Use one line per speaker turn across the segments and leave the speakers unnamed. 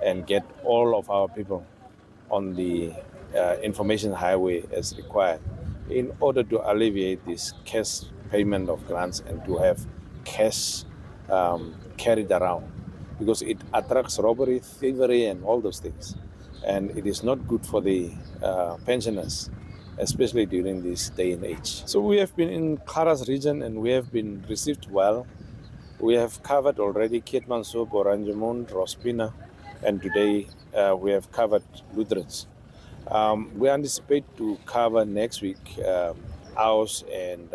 and get all of our people on the information highway as required in order to alleviate this cash payment of grants and to have cash carried around, because it attracts robbery, thievery, and all those things. And it is not good for the pensioners, especially during this day and age. So we have been in Karas region and we have been received well. We have covered already Keetmanshoop, Oranjemund, Rospina, and today we have covered Ludrats. We anticipate to cover next week Aus and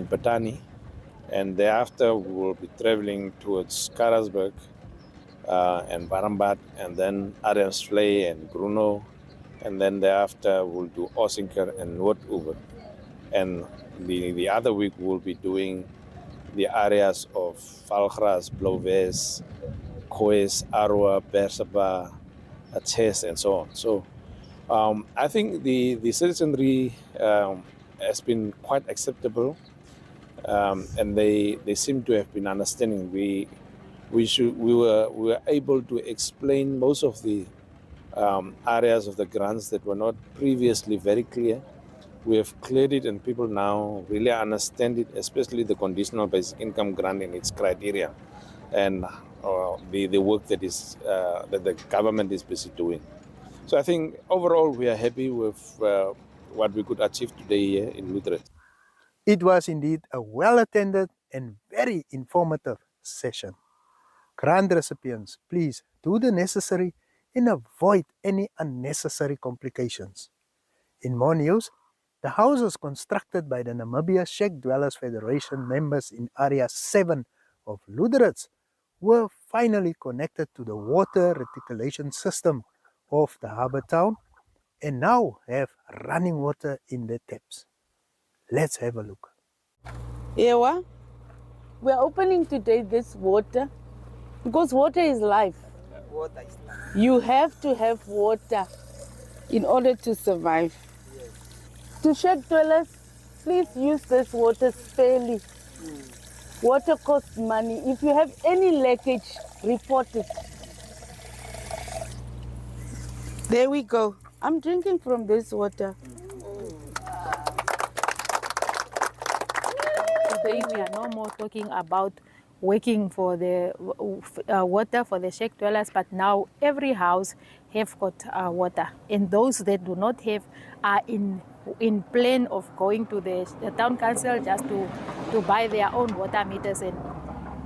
Patani, and thereafter we will be traveling towards Karasburg and Barambat, and then Adamsvlei and Bruno, and then thereafter we'll do Osinker and Noord-Oever. And the other week we'll be doing the areas of Valgras, Blouwes, Koes, Arua, Bersaba, Ates, and so on. So I think the citizenry has been quite acceptable, and they seem to have been understanding. We were able to explain most of the areas of the grants that were not previously very clear. We have cleared it, and people now really understand it, especially the conditional basic income grant and its criteria, and the work that the government is busy doing. So I think overall we are happy with what we could achieve today here in Ludrad.
It was indeed a well-attended and very informative session. Grant recipients, please do the necessary and avoid any unnecessary complications. In more news, the houses constructed by the Namibia Shack Dwellers Federation members in Area 7 of Ludrad were finally connected to the water reticulation system of the harbour town and now have running water in their taps. Let's have a look.
Ewa, we are opening today this water because water is life.
Water is life.
You have to have water in order to survive.
Yes.
To shack dwellers, please use this water sparingly. Water costs money. If you have any leakage, report it. There we go. I'm drinking from this water.
Today we are no more talking about working for the water for the shack dwellers, but now every house have got water, and those that do not have are in plan of going to the town council just to buy their own water meters, and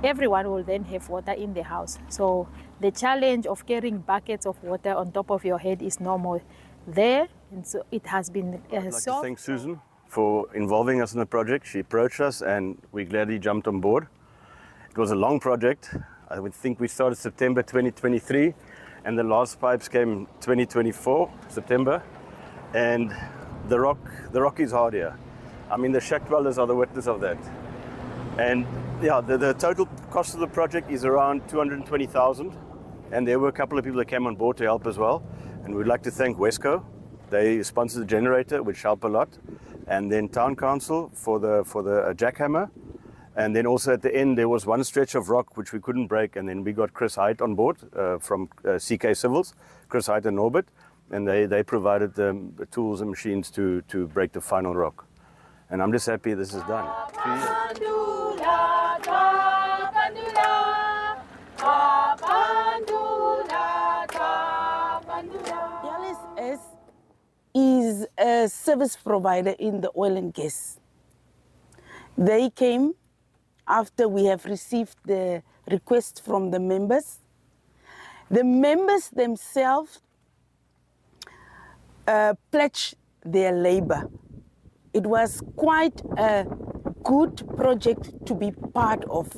everyone will then have water in the house. So the challenge of carrying buckets of water on top of your head is no more there, and so it has been
I'd like
solved.
to thank Susan for involving us in the project. She approached us and we gladly jumped on board. It was a long project. I would think we started September 2023 and the last pipes came 2024, September. And the rock is hard here. I mean, the shack dwellers are the witness of that. And yeah, the total cost of the project is around 220,000. And there were a couple of people that came on board to help as well. And we'd like to thank Wesco. They sponsored the generator, which helped a lot. And then Town Council for the jackhammer. And then also at the end, there was one stretch of rock which we couldn't break. And then we got Chris Height on board from CK Civils, Chris Height and Norbert. And they provided the tools and machines to break the final rock. And I'm just happy this is done.
LSS is a service provider in the oil and gas. They came after we have received the request from the members. The members themselves pledged their labor. It was quite a good project to be part of.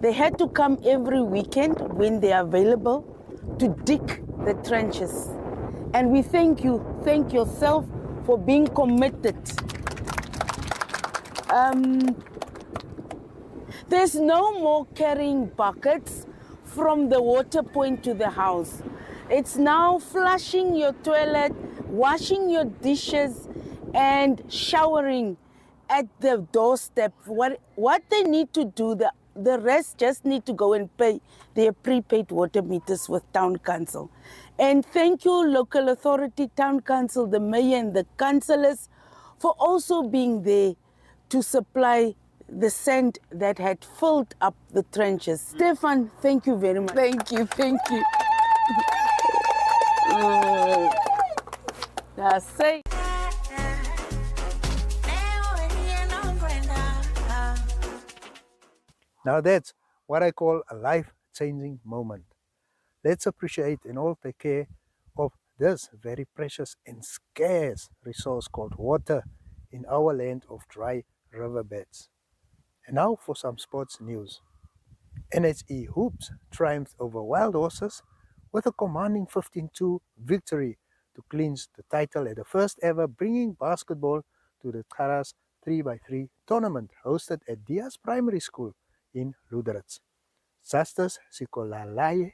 They had to come every weekend when they are available to dig the trenches. And we thank you, thank yourself for being committed. There's no more carrying buckets from the water point to the house. It's now flushing your toilet, washing your dishes, and showering at the doorstep. What they need to do, the the rest just need to go and pay their prepaid water meters with Town Council. And thank you, local authority, Town Council, the mayor and the councillors for also being there to supply the sand that had filled up the trenches. Stefan, thank you very much. Thank you, thank you. That's it.
Now that's what I call a life-changing moment. Let's appreciate and all take care of this very precious and scarce resource called water in our land of dry riverbeds. And now for some sports news. NHE Hoops triumphed over Wild Horses with a commanding 15-2 victory to clinch the title at the first ever bringing basketball to the Karas 3x3 tournament hosted at Diaz Primary School in Luderitz. Justus Sikolalaye,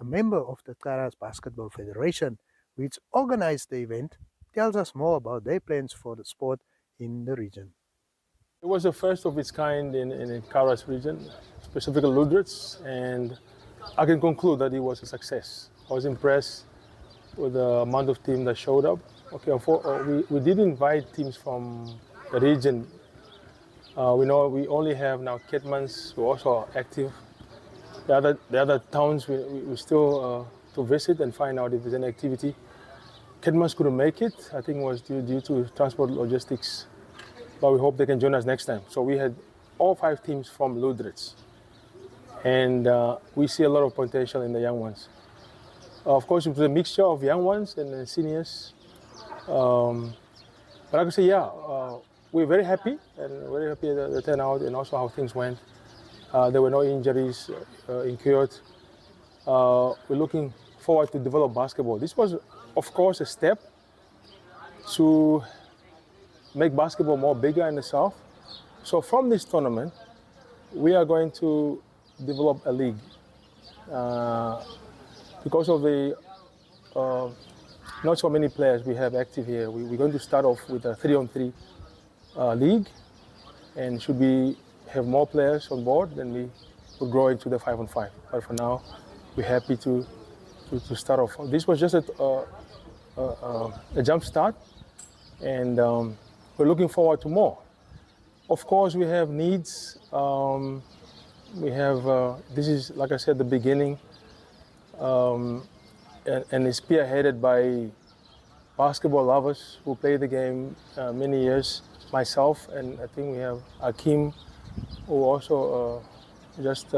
a member of the Karas Basketball Federation, which organized the event, tells us more about their plans for the sport in the region.
It was the first of its kind in the Karas region, specifically Luderitz, and I can conclude that it was a success. I was impressed with the amount of teams that showed up. Okay, we did invite teams from the region. We know we only have now Ketmans, who also are active. The other towns we still to visit and find out if there's any activity. Ketmans couldn't make it. I think it was due to transport logistics, but we hope they can join us next time. So we had all 5 teams from Luderitz, and we see a lot of potential in the young ones. Of course, it was a mixture of young ones and seniors. But I could say, yeah, we're very happy at the turnout and also how things went. There were no injuries incurred. We're looking forward to develop basketball. This was, of course, a step to make basketball more bigger in the South. So from this tournament, we are going to develop a league. Because of the not so many players we have active here, we're going to start off with a 3-on-3 league, and should we have more players on board, then we will grow into the 5-on-5. But for now, we're happy to start off. This was just a jump start, and we're looking forward to more. Of course, we have needs. We have, this is, like I said, the beginning. And it's spearheaded by basketball lovers who play the game many years. Myself, and I think we have Akim, who also just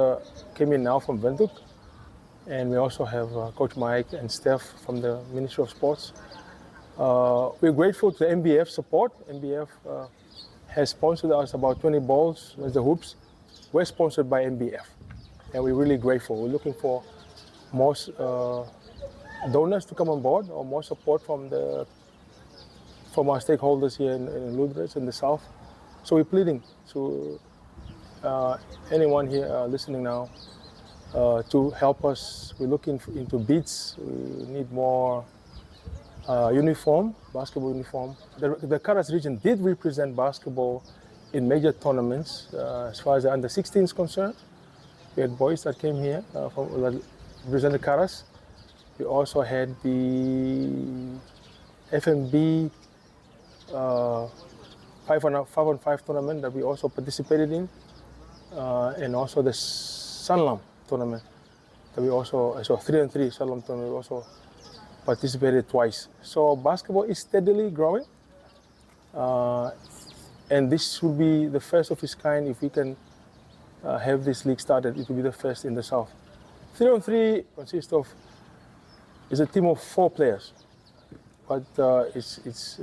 came in now from Windhoek. And we also have Coach Mike and Steph from the Ministry of Sports. We're grateful to the MBF support. MBF has sponsored us about 20 balls with the hoops. We're sponsored by MBF, and we're really grateful. We're looking for more donors to come on board, or more support from our stakeholders here in Luderitz in the South. So we're pleading to anyone here listening now to help us. We're looking into beats. We need more uniform, basketball uniform. The Karas region did represent basketball in major tournaments as far as the under-16 is concerned. We had boys that came here that represented Karas. We also had the FMB 5-on-5 tournament that we also participated in, and also the Sanlam tournament that we also, so 3-on-3 Sanlam tournament, we also participated twice. So basketball is steadily growing, and this will be the first of its kind. If we can have this league started, it will be the first in the South. 3-on-3 consists of, is a team of 4 players, but it's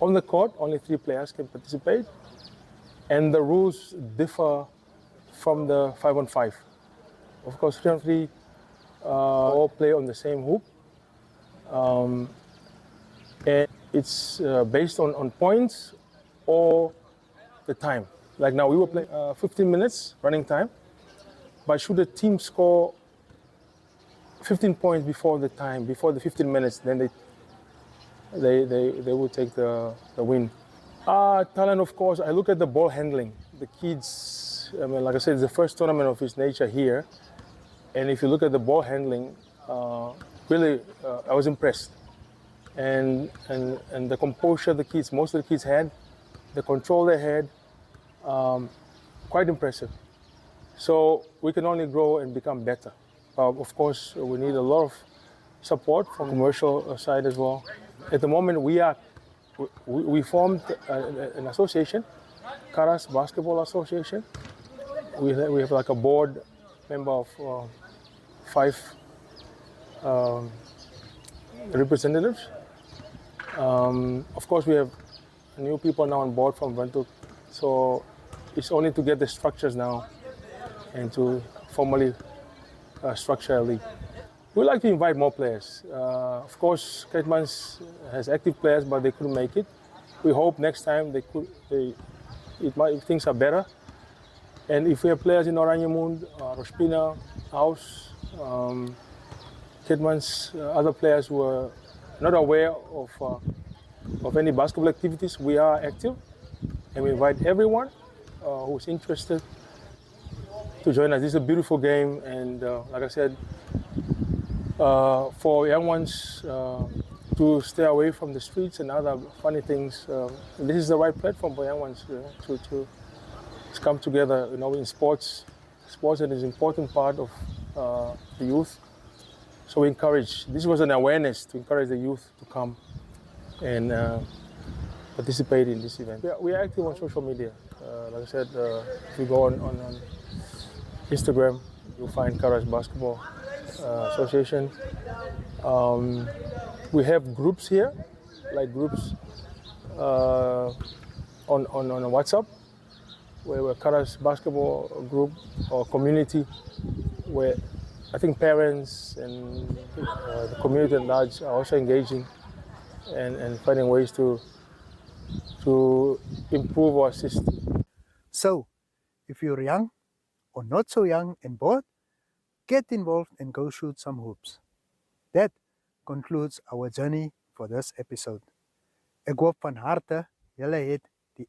on the court, only 3 players can participate, and the rules differ from the 5-on-5. Of course, 3-on-3 all play on the same hoop, and it's based on points or the time. Like now, we were playing 15 minutes running time, but should the team score 15 points before the time, before the 15 minutes, then they will take the win. Talent, of course, I look at the ball handling. The kids I mean, like I said, it's the first tournament of its nature here. And if you look at the ball handling, really, I was impressed. And the composure the kids, most of the kids had, the control they had, quite impressive. So we can only grow and become better. Of course, we need a lot of support from commercial side as well. At the moment, we formed an association, Karas Basketball Association. We have like a board member of 5 representatives. Of course, we have new people now on board from Windhoek, so it's only to get the structures now and to formally structure a league. We'd like to invite more players. Of course, Ketmans has active players, but they couldn't make it. We hope next time things are better. And if we have players in Oranjemund, Rospina, House, Ketmans, other players who are not aware of any basketball activities, we are active. And we invite everyone who's interested to join us. This is a beautiful game, and like I said, for young ones to stay away from the streets and other funny things, this is the right platform for young ones to come together. You know, in sports is an important part of the youth. So we encourage. This was an awareness to encourage the youth to come and participate in this event. We are active on social media. Like I said, if you go on Instagram, you'll find Karas Basketball Association. We have groups here, like groups on WhatsApp, where we're Karas Basketball group or community, where I think parents and the community at large are also engaging and finding ways to improve our system.
So, if you're young or not so young and bored, get involved and go shoot some hoops. That concludes our journey for this episode. Ek hoop van harte julle het die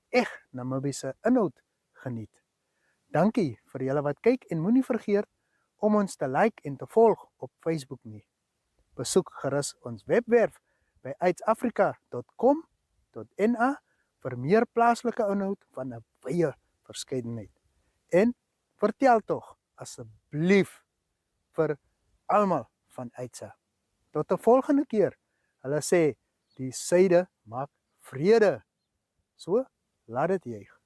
Namibiese inhoud geniet. Dankie vir julle wat kyk en moenie vergeet om ons te like en te volg op Facebook nie. Besoek gerus ons webwerf by aitsafrica.com.na vir meer plaaslike inhoud van 'n wye verskeidenheid. En vertel tog asseblief vir almal van Aitsa. Tot 'n volgende keer. Hulle sê die suide maak vrede. So laat dit juig.